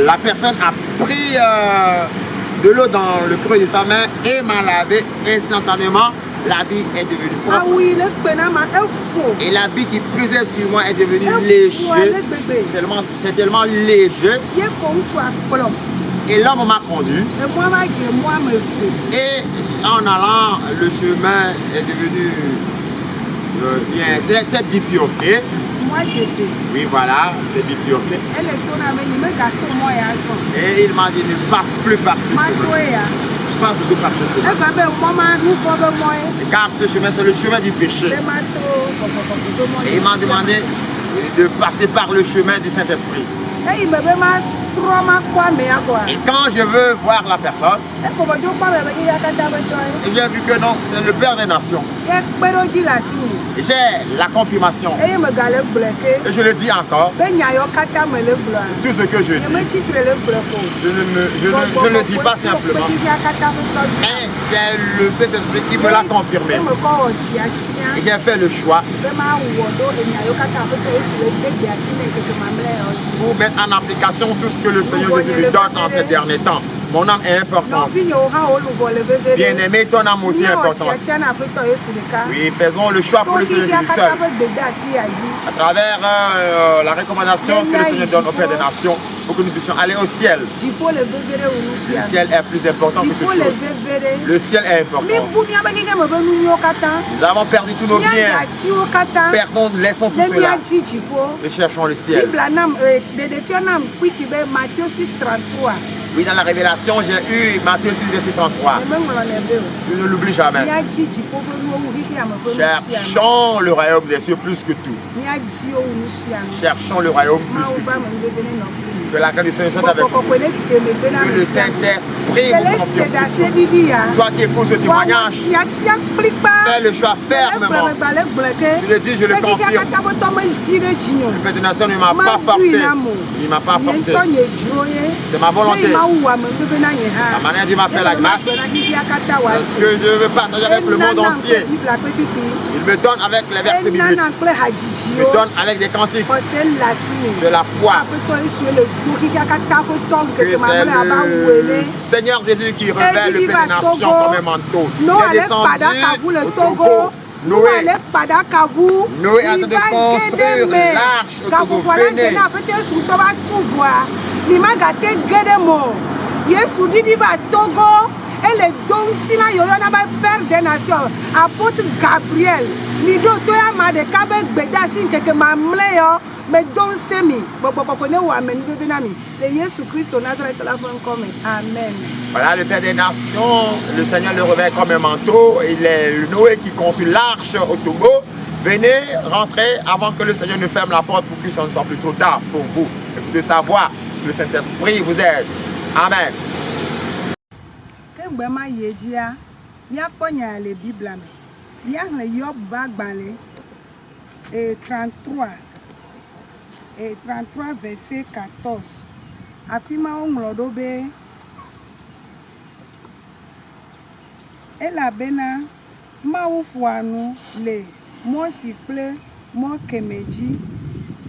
La personne a pris de l'eau dans le creux de sa main et m'a lavé instantanément. L'habit est devenu propre. Et l'habit qui pesait sur moi est devenu léger. C'est tellement léger. Et l'homme m'a conduit. Et en allant, le chemin est devenu bien. C'est bifurqué. Oui, voilà, c'est bifurqué. Et il m'a dit ne passe plus par ce chemin. Pas plutôt par ce chemin. Car ce chemin, c'est le chemin du péché. Et il m'a demandé de passer par le chemin du Saint-Esprit. Et quand je veux voir la personne, Et j'ai vu que non, c'est le Père des nations. Et j'ai la confirmation. Et je le dis encore. Tout ce que je dis, je ne le dis pas simplement. Mais c'est le Saint-Esprit qui me l'a confirmé. Et j'ai fait le choix pour mettre en application tout ce que le Seigneur Jésus lui donne en ces derniers temps. Mon âme est importante. Bien-aimé, ton âme aussi est importante. Oui, faisons le choix pour le Seigneur Jésus seul. À travers la recommandation que le Seigneur donne au Père des Nations, pour que nous puissions aller au ciel. Le ciel est plus important que toute chose. Le ciel est important. Nous avons perdu tous nos biens. Perdons, laissons tout cela. Et cherchons le ciel. Oui, dans la révélation, j'ai eu Matthieu 6, verset 33. Je ne l'oublie jamais. Cherchons le royaume des cieux plus que tout. Cherchons le royaume plus que tout. Que la grâce du Seigneur soit avec vous. Que le Saint-Esprit vous confirme. Toi qui écoutes ce témoignage, fais le choix fermement. Je le dis, je le confirme. Le Père des Nations ne m'a pas forcé. Il ne m'a pas forcé. C'est ma volonté. La manière dont il m'a fait la grâce, ce que je veux partager avec le monde entier. Il me donne avec les versets bibliques. Il me donne avec des cantiques. J'ai la foi. Que c'est le Seigneur Jésus qui révèle le Père des Nations comme un manteau. Il est descendu au Togo. Noé est en train de construire l'arche au Togo. Venez. Et le don tina yoyona ba Père des Nations, apôtre Gabriel, ni do to ya ma de kabe gbeda sin keke mamleyo, me don semi, bokone wa men vevenami, de Jésus Christ au Nazareth la fin comme. Amen. Voilà le Père des Nations, le Seigneur le revêt comme un manteau, il est le Noé qui construit l'arche au Togo. Venez rentrer avant que le Seigneur ne ferme la porte pour que ça ne soit plus trop tard pour vous. Et vous devez savoir que le Saint-Esprit vous aide. Amen. Gbema yedia mia kponya le Bible me mia le Job bagbale et 33 verset 14 afima onglodo be elabena mawuanu le mo siple mo kemeji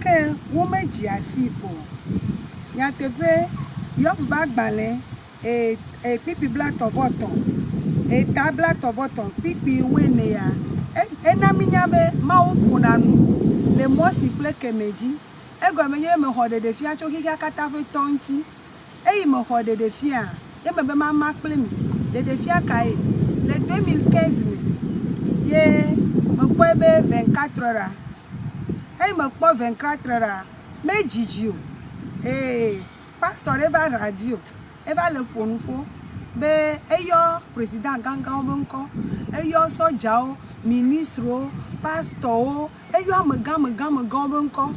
ke wo meji asipo nyatepe Job bagbale et pipi black of autumn et tablet of autumn pipi wenea enaminya mau kunanu le mosi pleke meji ego menye me hode de fia choki kata fe tonti e me hode de fia e me be mama plemi de fia kai le 2015 me ye me kwebe 24 heures e me kpo 24 heures me jiji o pastor eva radio eva le ponufo be eyo président gangan bonko eyo sojao ministre pastor eyo amagam bonko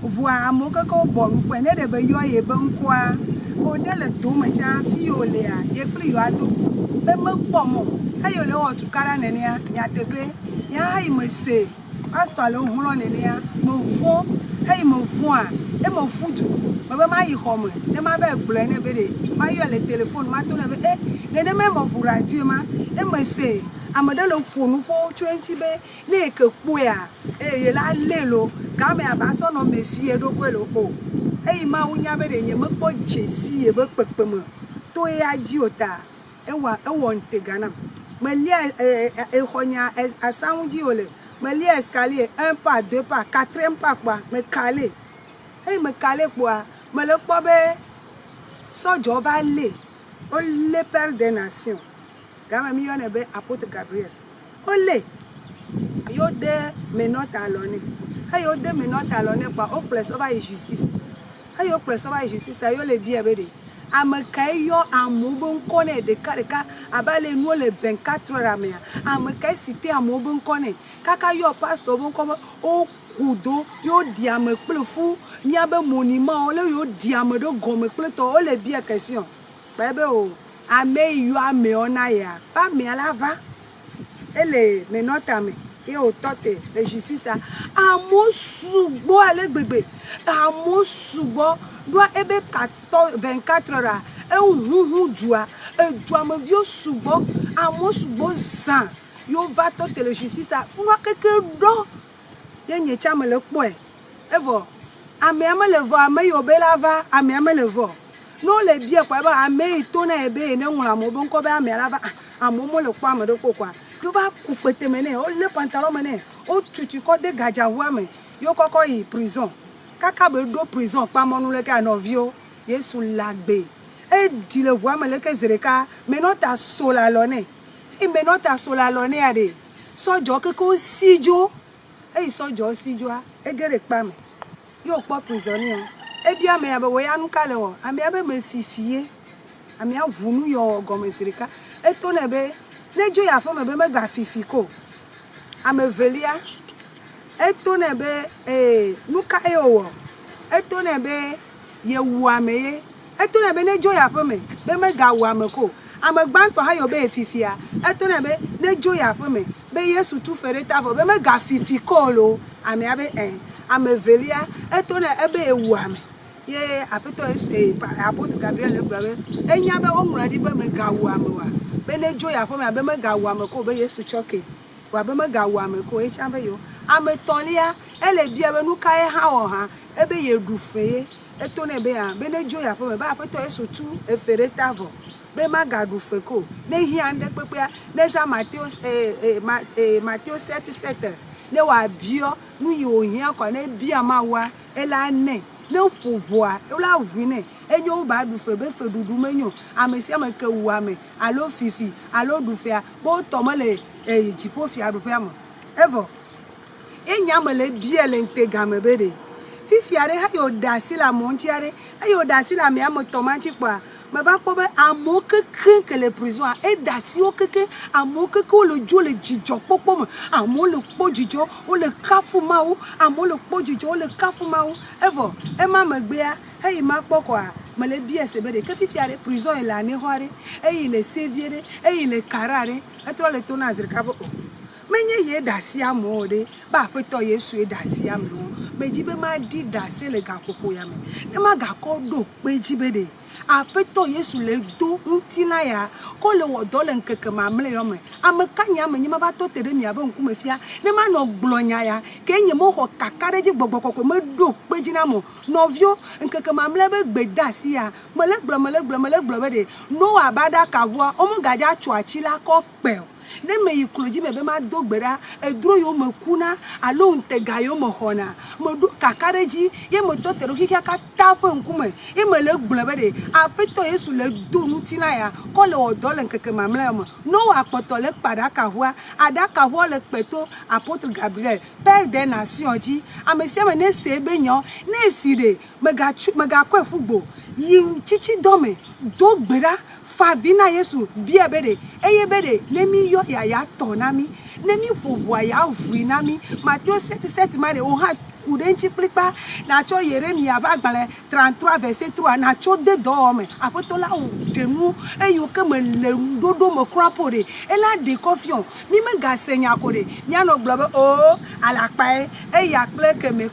voa amokako boru pe ne de be yo ye bonko a o de le do macha fiole a ye pli yo ado be me pomo ayo le o tukara nene a ya tebe ya hai me se pastor le hunlo nene a mo fo hey mo fo a e mo fudu baba ma yi home ne ma be gbule ne be de ma yo le telephone ma to na be ne me mo radio ma e mo se amade lo fonu fo 20 be ne ke po ya ye la lelo ka me aba so no me fie do kwelo ko ma unya be de nye me po jesi e be pepe mo to ya ji ota e wo ntegana me lia honya asan ji ole me lia escalier 1 pas 2 pas 4e pas quoi me caler me caler quoi me le po be sojo va le o le Père des Nations gama mi yone be apôtre Gabriel o le yo de me note alone ayo de me note alone kwa o place over justice ayo place over justice ayo le bien be de amakai yo amobon kone de kareka abale no le 24 heures amia amakai cité amobon kone kaka yo pastor bon comme o kudo yo diame plefu ni abe monument o le yo diame do gomme pleto o le bien question bebe o ame yu ame ona ya pas me la va ele me nota me et au tote le justice amo subo ale gbegbe amo subo doit ebe 24 heures e hu dua e dua me vio subo amo subo san yo va tote le justice funa keke do ye nyecha me le po evo ame ame le vo ame yo be la va ame ame le vo no le bien kwa ba ame to na ebe ne nwura mo bo nko be ame la va amo mo le kwa me do kwa yo va coupete mene o le pantalon mene o tutu ko de gaja wa me yo koko yi prison kaka be do prison pa mo nu le ka no vio Yesu lagbe e di le wa me le ke zereka me no ta sola lone e me no ta sola lone ade sojo ke ko sijo e sojo sijo a e gere pa me yo po prisonnier e bia me abe we anu kale wo ame abe me fifie ame avunu yo gomo zereka e to na be nejo ya fo me be me ga fifiko ame velia eto na be nuka ewo eto na be ye wu ame eto na be nejo ya fo me be me ga wu ame ko ame gbanto ha yo be fifia eto na be nejo ya fo me be Yesu tu fereta fo be me ga fifiko lo ame abe ame velia eto na ebe ewu ame ye apeto apotre Gabriel le brabe enya be onwura di be me ga wu ame wa be nejo ya fo me be me ga wu ame ko be Yesu choke wa be me ga wu ame ko e chambe yo ame tolia ele bia be nuka e ha o ha ebe ye dufe eto na be ya be nejo ya fo me ba apeto Yesu tu efereta fo be ma ga dufe ko ne hi ande pepe ya ne za Matthieu Matthieu 7:7 ne wa bio nu yi ohia kwa ne bia ma wa ela ne poboa ela wine enyo ba dufe be fedudu menyo amesi ameke wu ame alo fifi alo dufea bo tomole jipo fi adupe am evo enya mele biele ntegame bede fifi are ha yo dasi la montiare ayo dasi la me am tomanchi kwa me ba ko be amokeke que les prisons e dasi o keke amokeke o le jo le jijo popo mo amo le po jijo o le kafu mawo amo le po jijo o le kafu mawo evo e ma megbe a hey ma pokwa me le bie se bede ke fifi are prison e la ne hore e le seviere e le karare e tro le tonazir kabo menye ye dasi amode ba peto Yesu e dasi amlo mejibe ma di dasi le gapopo ya me e ma ga ko do pejibede apeto Yesu le do ntina ya ko le wodo le nkeke mamle yo me amekanya me nyima ba to tere mi abe nkume fia ne ma no gblonya ya ke enye mo ho kakare ji gbogbokoko me do pejina mo novio nkeke mamle be gbedasi ya mele gblo be de no abada kavua o mo gaja chuachila ko pe ne me yikloji me be ma dogbera edro yo me kuna alo ntega yo me hona me do kakareji ye me to tero kika ka tapo nkume ye me le gblobe de apeto Yesu le do nutina ya ko le odo le nkeke mamle mo no apoto le padaka hua adaka hua le peto apôtre Gabriel père des nations ji amesia me ne sebe nyo ne side me ga ko fugbo yi chichi dome dogbera Favina Yesu bia bede eye bede nemi yo ya tonami nemi povoa ya vuinami Matthieu 7:7 mane o ha kudenchi plipa na cho Yeremia ba gbale 33 verset 3 na cho de do me apotola o denu eyo ke me le dodo mo krapore ela de confiance mi me ga senya kore mi ano globe o ala pa e ya pleke me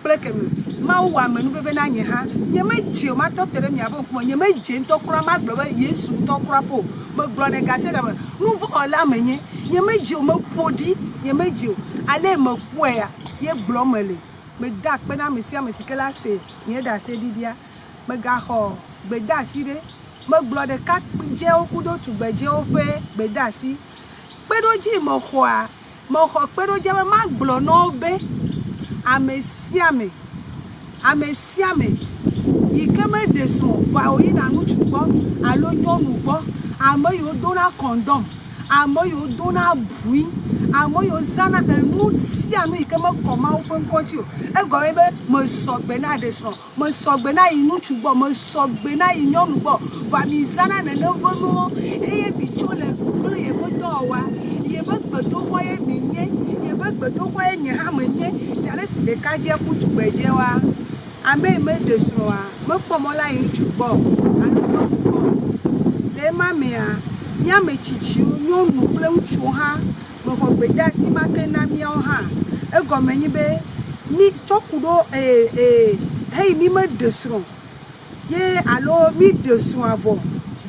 ma wa menu bebe na nye ha nye me ji o ma to tere mi abon kuma nye me je nto kura ma globe Yesu nto kura po me glo ne ga se ga nu vo ola menye nye me ji o me podi nye me ji o ale me ku ya ye glo mele me da pe na me sia me sikela se nye da se didia me ga ho gbe da si de me glo de ka je o ku do tu gbe je o pe gbe da si pe do ji mo ho pe do je ma glo no be amesiame ikeme deso va oyi na nu chupo alo nyonu gbo amo yo dona condom amo yo dona bui amo yo zana enu siame ikeme koma open country e go be mo sogbe na deso mo sogbe na inu chupo mo sogbe na nyonu gbo va mi zana na no bono eye bi chole bulu ye bodo wa ye begbedo wa ye minye ye begbedo wa ye nya ha menye tale de kaje kutu gbeje wa ame me desnoa me pomola yin chubo anu no ko le mamea miame chichi nyɔnu kple ŋutsu hã me xɔ gbedasi ma ke na miawo hã egɔme nyi be mi tsɔ ku ɖo heyi mi me ɖe srɔ̃ ye alo mi ɖe srɔ̃ avɔ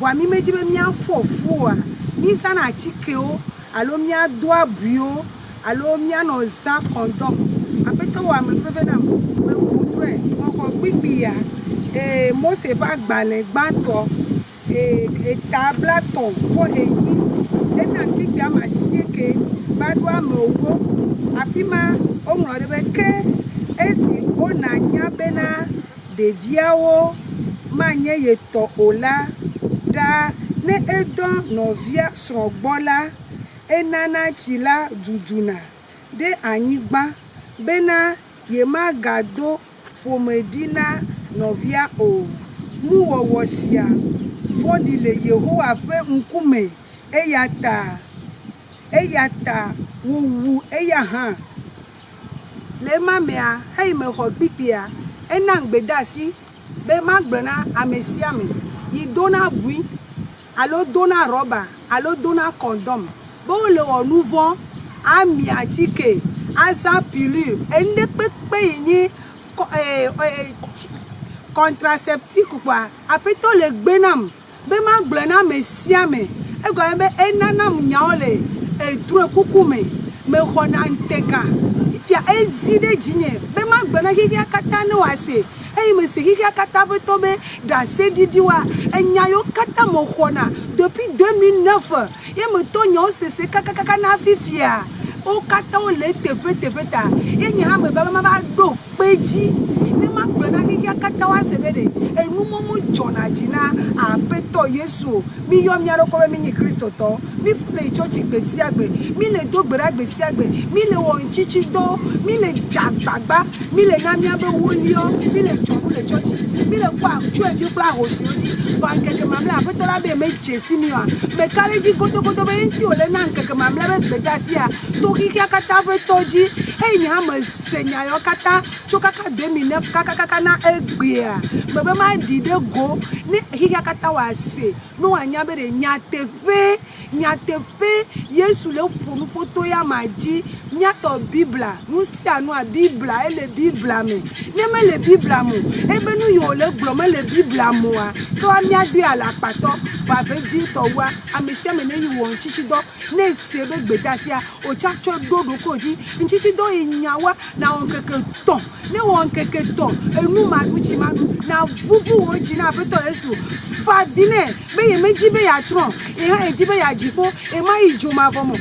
vɔa mi medzi be miafɔ fua mi zana atikewo alo miado abuiwo alo mianɔ zã kɔndɔm aƒetɔ wɔ ame veve nam mekudrɔe mexɔ gbigbiya Mose ƒe agbalẽ gbãtɔ eta blatɔ fɔ enyi ena gbigbiya ame 9 va ɖo ame 9 afi ma woŋlɔ ɖe be ke esi wona nya bena ɖeviawo manye yetɔ o la ɖa ne edɔ nɔvia srɔ̃ gbɔ la enana tsi la duduna ɖe anyigba bena yemagado ƒomeɖi na nɔvia o nuwɔwɔ sia fɔɖi le Yehowa ƒe ŋkume eya ta wowu eya hã le mamea heyi me xɔ gbikpia ena ŋgbedasi be magblɔ na ame sia ame yi dona bui alo dona rɔba alo dona kɔndɔm be wole wɔ nu vɔ ami atike aza pilule ende kpekpe yi nyi contraceptive kpɔa aƒetɔ le gbe nam be magblɔ na ame sia ame egɔme be enanam nyawo le edrɔe kuku me mexɔna ntega fifia ezi ɖe dzinye be magblɔ na xixia katã ne wòase eye me se xixia katã ƒetɔ be ɖase ɖiɖiwoa enya yiwo katã me xɔna depuis 2009 ye metɔ nyawo sese kakakaka na fifia wo katã wole teƒe ta ye nye hã me va be mava ɖo kpe dzi ne magblɔ na xixia katã woase be ɖe enumɔmo dzɔna dzi na aƒetɔ Yesu mi yɔ mia ɖokɔ be mi nyi kristotɔ mi le tsɔtsi gbe sia gbe mi le do gbe ɖa gbe sia gbe mi le wɔ ŋtsitsi dɔ mi le dza gbagba mi le na miabe woliɔ mi le dzɔnu le tsɔtsi mi le kɔ atsuevi kple ahosiwo dzi va ŋkeke mamlɛ aƒetɔ la be me dze si mi oa meka ɖe dzi godogodo be ŋuti wòle na ŋkeke mamlɛ be gbedasia to xixia katã ƒe tɔ dzi eye nye hã me se nya yawo katã tso kaka 2009 kakakaka na egbea me be ma ɖi ɖe go ne xixia katã wòase ne wòanya be ɖe nyateƒe Yesu le ƒonu ƒoto ya ma dzi miatɔ Bibla nu sia nua Bibla ele Bibla me ne mele Bibla me ebe nu yiwo le gblɔ mele Bibla me oa toa miadoe ale akpatɔ va vevi tɔwoa ame sia ame ne yi wɔ ŋtsitsidɔ ne se be gbedasia wòtsa tsɔ ɖo ɖokui dzi ŋtsitsidɔ yi nyawoa na wɔ ŋkeke 3 ne wɔ ŋkeke 3 enu maɖu tsi maɖu na vuvu wo dzi na aƒetɔ Yesu fa vi nɛ be ye medzi be yeatrɔ ye hã edzi be yeadziƒo ye ma yi dzomavɔ me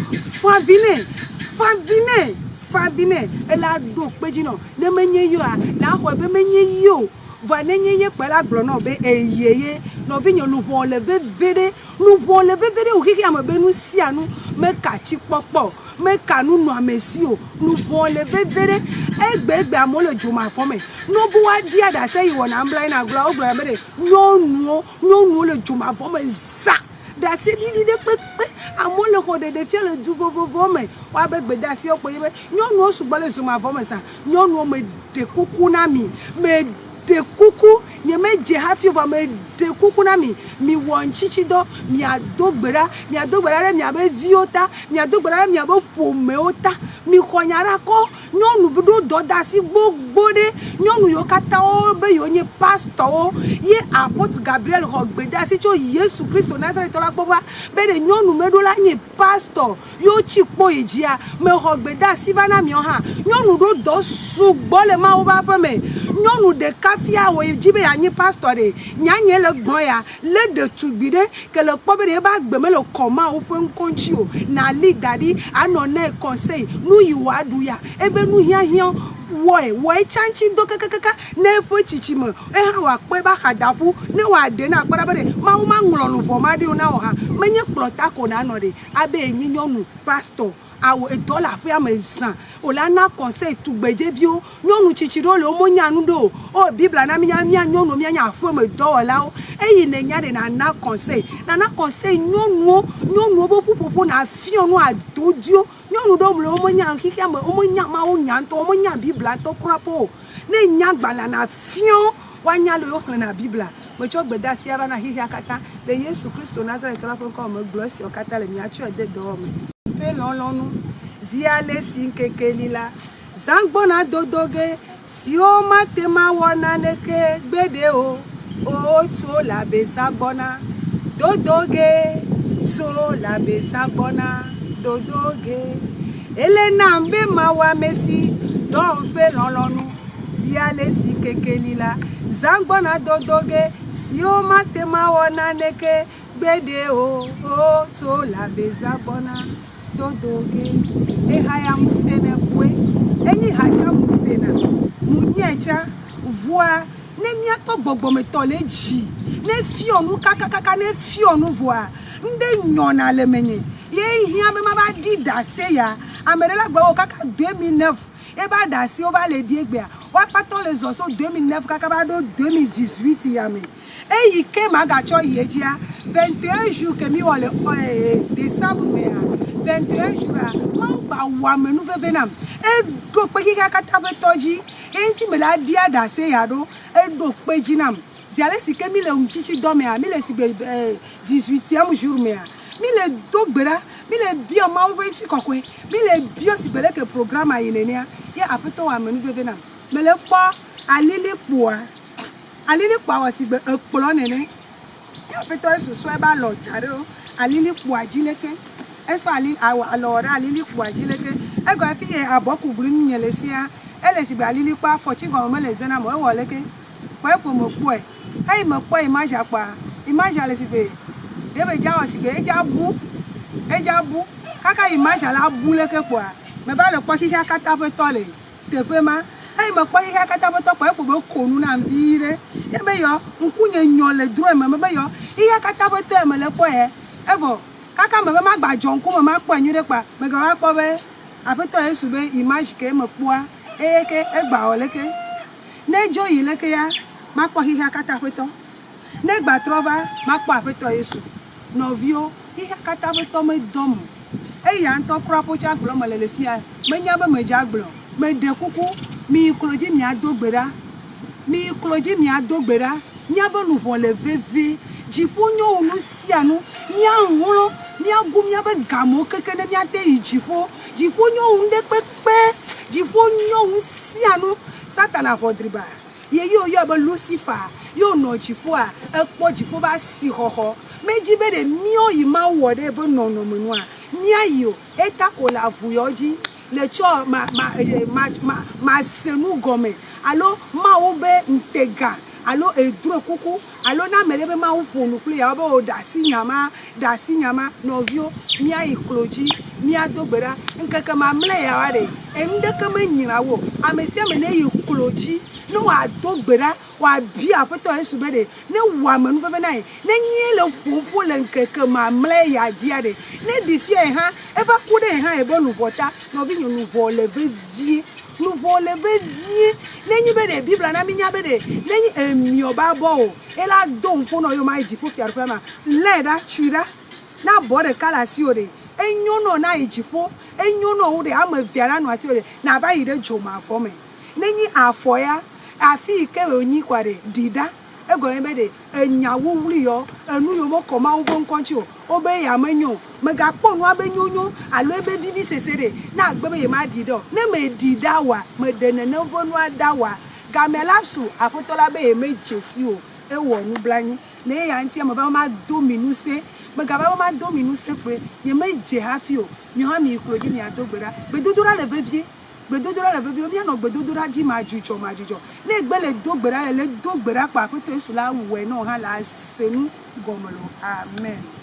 fa vi nɛ ela ɖo kpe dzi nɔ ne menye yoa la xɔ be menye yo vɔ ne nye ye kpe la gblɔ nɔ be eyeye nɔvinye luʋɔ le veve ɖe wò xixi ame be nu sia nu meka tsikpɔkpɔ meka nunɔamesi o luʋɔ le veve ɖe egbe amewo le dzomavɔ me no be woaɖia ɖase yi wɔna ŋbla yina gblɔ wogblɔ be ɖe nyɔnuwo le dzomavɔ me za ɖase ɖiɖi ɖe kpekpe amewo le xɔ ɖeɖefia le du vovovowo me woabe gbedasiwo kpɔ ye be nyɔnuwo sugbɔ le dzomavɔ me sa nyɔnuwo me ɖe kuku na mi me ɖe kuku nye me dze hafi vɔ me ɖe kuku na mi wɔ ŋtsitsidɔ miado gbe ɖa ɖe miabe viwo ta miado gbe ɖa ɖe miabe ƒomewo ta mi xɔ nya ɖa kɔ nyɔnu ɖo dɔdasi gbogbo ɖe nyɔnu yiwo katã wo be yiwo nye pastɔwo ye apôtre Gabriel xɔ gbedasi tso Yesu Kristo Nazaretɔ la gbɔ va be ɖe nyɔnu meɖo la nye pastɔ yewo tsi kpo yi dzia me xɔ gbedasi va na miawo hã nyɔnu ɖo dɔ sugbɔ le Mawu ƒe aƒe me nyɔnu ɖeka fia wo dzi be yeanye pastɔ ɖe nyanye le gbɔn ya le ɖetugbi ɖe ke le kpɔ be ɖe ebe agbe mele kɔ Mawu ƒe ŋkɔ ŋuti o na li da ɖi anɔ nɛ conseil nu yi wòaɖu ya ebe nu hiahiã wɔe tsantsi do kakakaka ne eƒe tsitsi me ehã wòakpɔ ebe axadaƒu ne wòaɖe na akpɔ ɖa be ɖe Mawu ma ŋlɔ luʋɔ ma ɖewo na wò hã menye kplɔta ko nanɔ ɖe abe enyi nyɔnu pastɔ awo edɔ le aƒea me zã wòle na conseil tugbedzeviwo nyɔnu tsitsi ɖewo le wo menya nu ɖo o Bibla na mia nyɔnuwo mianye aƒeme dɔwɔlawo eyi ne nya ɖe nana conseil nyɔnuwo be ƒuƒoƒo na fiɔ nu adodio nyɔnu ɖewo le wo menya xixia me wo menya Mawu nya ŋutɔ wo menya Bibla ŋutɔ kura po ne nya gbalẽ na fiɔ woanya le wo xlẽ na Bibla me tso gbeda sia va na xixia katã le Yesu Kristo Nazareth la ƒe ŋkɔ me gblɔ esi wo katã le miatsɔe de dɔwɔ me pe lɔlɔnu zia le si nkekeli la zangbɔna dodo ge siwo mate ma wɔ naneke gbede o tso la besa gbɔna dodo ge tso la besa gbɔna dodo ge ele nam be ma wɔ amesi dɔn pe lɔlɔnu zia le si nkekeli la zangbɔna dodo ge siwo mate ma wɔ naneke gbede o tso la besa gbɔna dodo ge ehaya musene kwe enyi hacha musena munyecha voa ne miato gbogbometɔ le dzi ne fionu kakakaka ne fionu voa nde nyɔna le menye ye hia be ma ba di dase ya amere la gbo kaka 2009 e ba dase o ba le di egbea wa pato le zoso 2009 kaka ba do 2018 ya me e yi ke magacho yejia 21 jours que mi wole décembre me 21 jours ma ba wa menu vevenam e do pe kika kata be toji enti me la dia dase ya do e do pe jinam ziale si ke mi le unchichi do me a mi le si 18e jour me a mi le do gbera mi le bio ma wo enti kokwe mi le bio si bele ke programme ayinenia ye apeto wa menu vevenam me le po alili kpoa wa si be ekplo nene ya apeto eso so e ba lo jare o alili kpoa jileke eso alora alili kpoa jileke e go fi e aboku buru nyele sia ele si be alili kpoa fochi go me le zena mo e woleke po e po mo po e hey mo po image apa image ale si be e be ja o si be e ja bu kaka image ala bu leke kpoa me ba le po kika kata pe tole te pe ma hey mo po kika kata pe to po e po be konu na mbire e be yo nkunye nyon le dro me be yo iya kata pe to me le po e evo kaka me be ma gba jonku me ma po enyu de pa me ga wa po be apeto Yesu be image ke me poa e ke e gba o leke ne jo yi leke ya ma po kika kata pe to ne gba trova ma po apeto Yesu novio kika kata pe to me dom e ya nto kro po cha glo me le fia me nya be me ja glo me de kuku mi kloji mi adogbera nya be nu le veve jiponyo unu sianu nya hunlo nya gu nya be gamo keke ne nya te jiponyo unde pepe jiponyo un sianu satana hodriba ye yo be Lucifer yo no jipo a epo jipo ba si hoho meji be de mio yi ma wo de be no menu a mia yo eta ko la vuyoji le cho ma senu gome alo ma wo be ntega alo edro kuku alo na melebe ma wo ponu kule ya bo dasi nyama novio mia ikloji mia dogbera nkeke ma mle ya ware emdeke me nyina wo amesia me ne ikloji no wa dogbera wa bia peto Yesu bede ne wa menu bebe nai ne nyele popo le nkeke ma mle ya dia de ne difie ha eva kude ha e bonu bota no vi nyunu bo le vevie nous voulons vie nenyi bede Bible na minya bede nenyi emioba bo e la don pono yo mai jipo fiar prema leda chura na bore kala si ore enyono na ijipo enyono ode ama fiara no asi ore na ba ide joma for me nenyi afoya afi ke onyi kware dida ego bede enyawo wuri yo enu yo mo koma wo nkonchi obe ya menyo mega ponu abenyonyo alo ebe bibi sesere na agbebe ye ma dido ne me dida wa me dene ne bonu adawa gamelasu apotola be ye mejesi o e wo nu blanyi ne ya nti ma ba ma dominu se mega ba ma dominu se pe ye meje hafi o mi ha mi ikroji mi adogbera bedodora le vevie mi no bedodora ji majujo ne gbele dogbera le dogbera pa apoto Yesu la we no ha la senu gomolo amen.